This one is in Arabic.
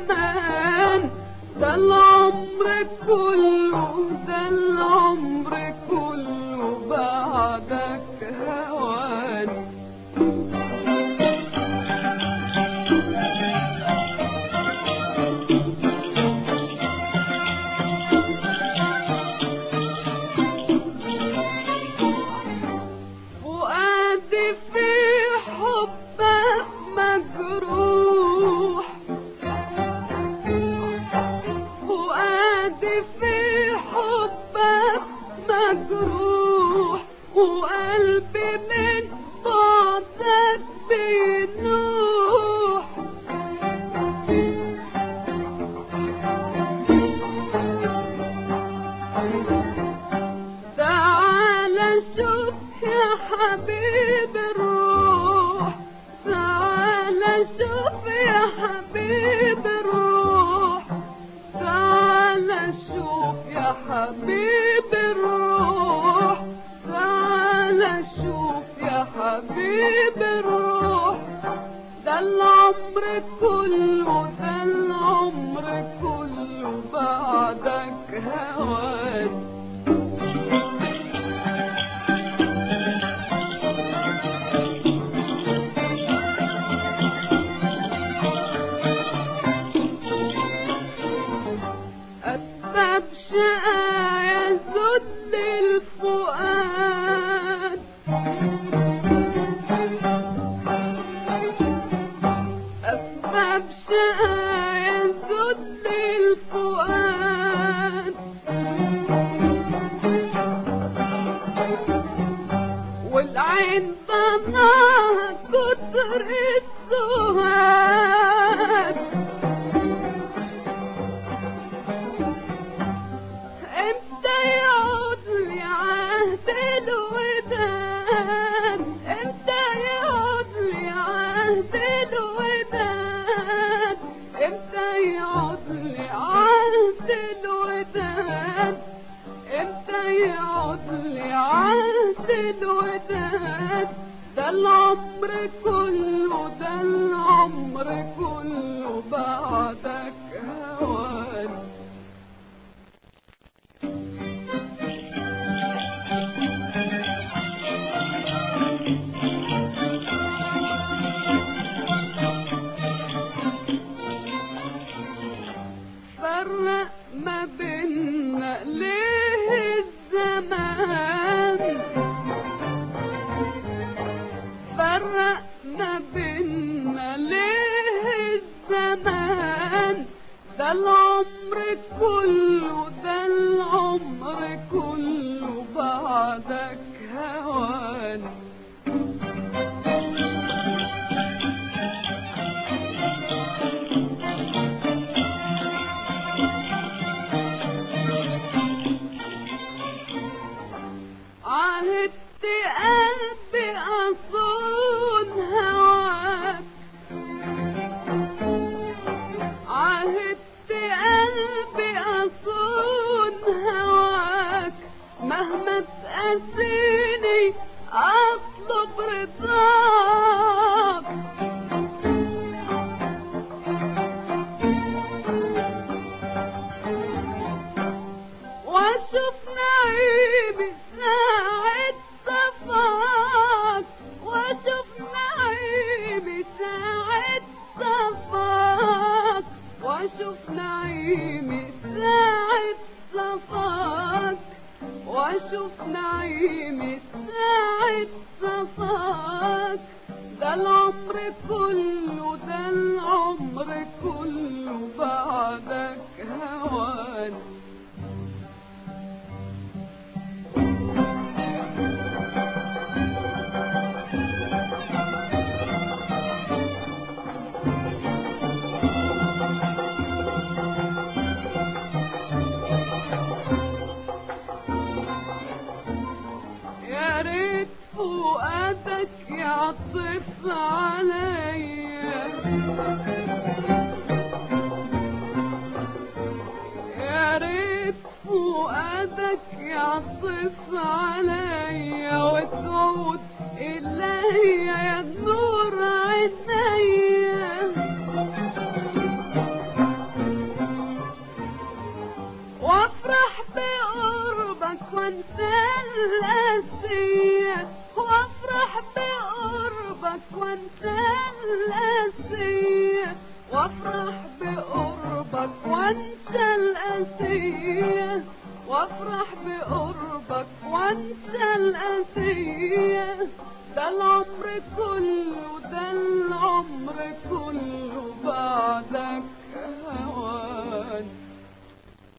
زمان، ده العمر كله، ده العمر كله بعدك هوان. فؤادي في حبك مجروح، فؤادي في حبك مجروح، وقلبي من بعدك بينوح. تعالى شوف يا حبيب الروح، تعالى شوف يا حبيب الروح، تعالى شوف يا حبيب الروح، تعالى شوف يا حبيب الروح. ده العمر كله، ده العمر كله بعدك هوان. أسباب شقايا ذل الفؤاد، أسباب شقايا ذل الفؤاد، والعين ضناها كتر السواد. امتى يعود لي عهد الوداد، امتى يعود لي عهد الوداد، امتى يعود لي عهد الوداد، امتى يعود لي عهد الوداد. ده العمر كله، ده العمر كله بعدك هوان. فرق ما بينا ليه الزمان، فرق ما بينا ليه الزمان. ده العمر كله، ده العمر كله بعدك هوان. عهدت قلبي أصون هواك، عهدت قلبي أصون هواك، مهما تقاسيني أطلب رضاك. واشوف نعيمي ساعة صفاك، واشوف نعيمي ساعة صفاك، واشوف نعيمي ساعة صفاك، واشوف نعيمي ساعة صفاك. ده العمر كله، ده العمر كله بعدك هوان. يا ريت فؤادك يعطف عليا، يا ريت فؤادك يعطف عليا، وتعود إليا يا نور عينيا. وافرح بقربك وانسى القاسية، وافرح بقربك وانسى القاسية. ده العمر كله، ده العمر كله بعد